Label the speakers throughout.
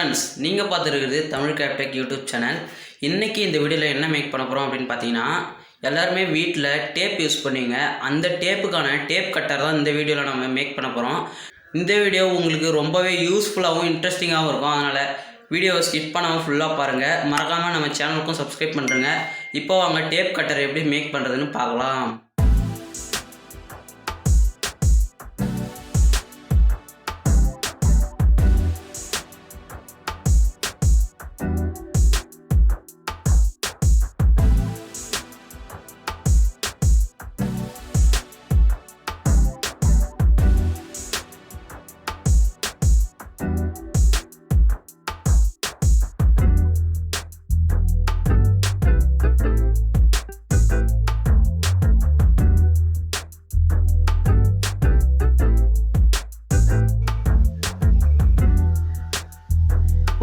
Speaker 1: Friends, நீங்கள் பார்த்துருக்குறது Tamil craftech YouTube channel. இன்றைக்கி இந்த வீடியோவில் என்ன மேக் பண்ண போகிறோம் அப்படின்னு பார்த்தீங்கன்னா, எல்லாருமே வீட்டில் டேப் யூஸ் பண்ணுவீங்க. அந்த டேப்புக்கான டேப் கட்டர் தான் இந்த வீடியோவில் நம்ம மேக் பண்ண போகிறோம். இந்த வீடியோ உங்களுக்கு ரொம்பவே யூஸ்ஃபுல்லாகவும் இன்ட்ரெஸ்டிங்காகவும் இருக்கும். அதனால் வீடியோவை ஸ்கிப் பண்ணாமல் ஃபுல்லாக பாருங்கள். மறக்காமல் நம்ம சேனலுக்கும் சப்ஸ்கிரைப் பண்ணுறேங்க. இப்போ வாங்க டேப் கட்டர் எப்படி மேக் பண்ணுறதுன்னு பார்க்கலாம்.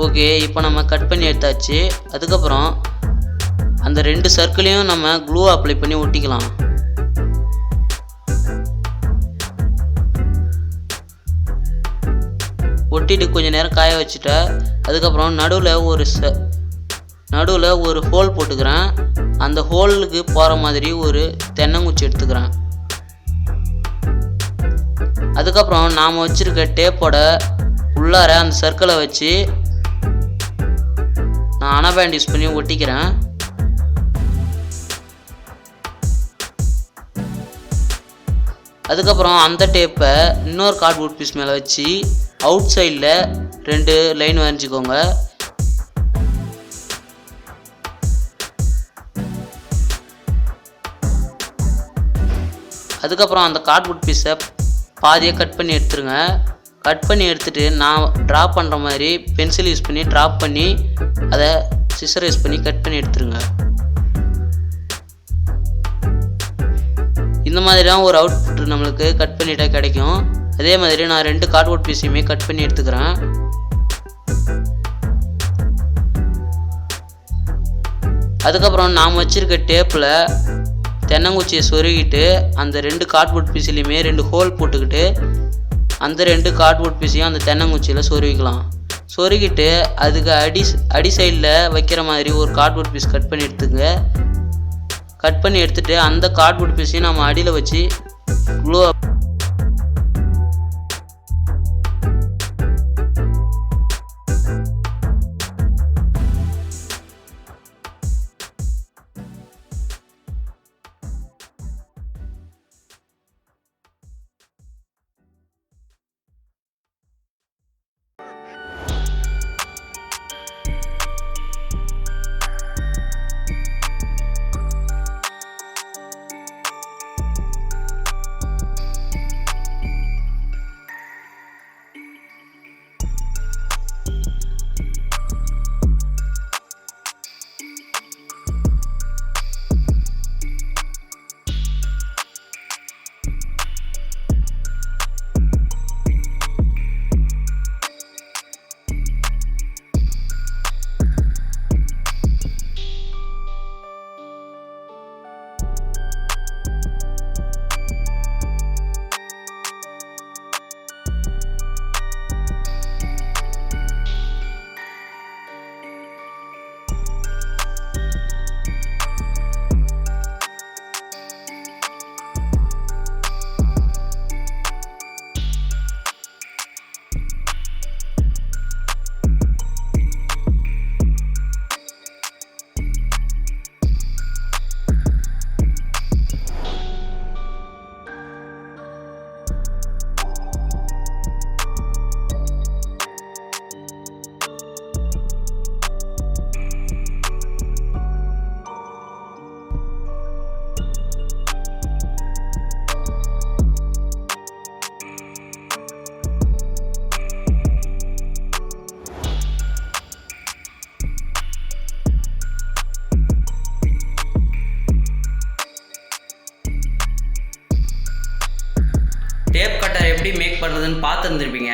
Speaker 1: ஓகே, இப்போ நம்ம கட் பண்ணி எடுத்தாச்சு. அதுக்கப்புறம் அந்த ரெண்டு சர்க்கிளையும் நம்ம க்ளூ அப்ளை பண்ணி ஒட்டிக்கலாம். ஒட்டிட்டு கொஞ்சம் நேரம் காய வச்சுட்டா அதுக்கப்புறம் நடுவில் ஒரு ஹோல் போட்டுக்கிறேன். அந்த ஹோலுக்கு போகிற மாதிரி ஒரு தென்னங்குச்சி எடுத்துக்கிறேன். அதுக்கப்புறம் நாம் வச்சுருக்க டேப்போட உள்ளார அந்த சர்க்கிளை வச்சு நான் அனபேண்ட் யூஸ் பண்ணி ஒட்டிக்கிறேன். அதுக்கப்புறம் அந்த டேப்பை இன்னொரு கார்ட்போர்ட் பீஸ் மேலே வச்சு அவுட் சைடில் 2 லைன் வரைஞ்சிக்கோங்க. அதுக்கப்புறம் அந்த கார்ட்போர்ட் பீஸை பாதியை கட் பண்ணி எடுத்துருங்க. கட் பண்ணி எடுத்துகிட்டு நான் ட்ரா பண்ணுற மாதிரி பென்சில் யூஸ் பண்ணி ட்ரா பண்ணி அதை சிசர் யூஸ் பண்ணி கட் பண்ணி எடுத்துருங்க. இந்த மாதிரி தான் ஒரு அவுட்புட் நம்மளுக்கு கட் பண்ணிட்டா கிடைக்கும். அதே மாதிரி நான் 2 கார்ட்போர்ட் பீஸையுமே கட் பண்ணி எடுத்துக்கிறேன். அதுக்கப்புறம் நாம் வச்சுருக்க டேப்பில் தென்னங்குச்சியை சொருகிட்டு அந்த 2 கார்ட்போர்ட் பீஸ்லையுமே 2 ஹோல் போட்டுக்கிட்டு அந்த 2 கார்ட்போர்ட் பீஸையும் அந்த தென்னங்குச்சியில் சொருவிக்கலாம். சொருகிட்டு அதுக்கு அடி சைடில் வைக்கிற மாதிரி ஒரு கார்ட்போர்ட் பீஸ் கட் பண்ணி எடுத்துங்க. கட் பண்ணி எடுத்துகிட்டு அந்த கார்ட்போர்ட் பீஸையும் நம்ம அடியில் வச்சு க்ளூ டேப் கட்டர் எப்படி மேக் பண்ணுறதுன்னு பார்த்துருந்துருப்பீங்க.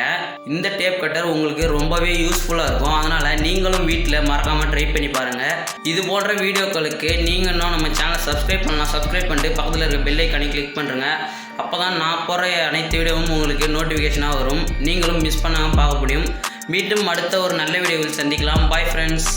Speaker 1: இந்த டேப் கட்டர் உங்களுக்கு ரொம்பவே யூஸ்ஃபுல்லாக இருக்கும். அதனால் நீங்களும் வீட்டில் மறக்காமல் ட்ரை பண்ணி பாருங்கள். இது போன்ற வீடியோக்களுக்கு நீங்கள் இன்னும் நம்ம சேனலை சப்ஸ்கிரைப் பண்ணலாம். சப்ஸ்கிரைப் பண்ணிட்டு பக்கத்தில் இருக்க பெல் ஐக்கானை கிளிக் பண்ணுறேங்க. அப்போ தான் நான் போகிற அனைத்து வீடியோவும் உங்களுக்கு நோட்டிஃபிகேஷனாக வரும். நீங்களும் மிஸ் பண்ணாமல் பார்க்க முடியும். மீண்டும் அடுத்த ஒரு நல்ல வீடியோவில் சந்திக்கலாம். Bye friends.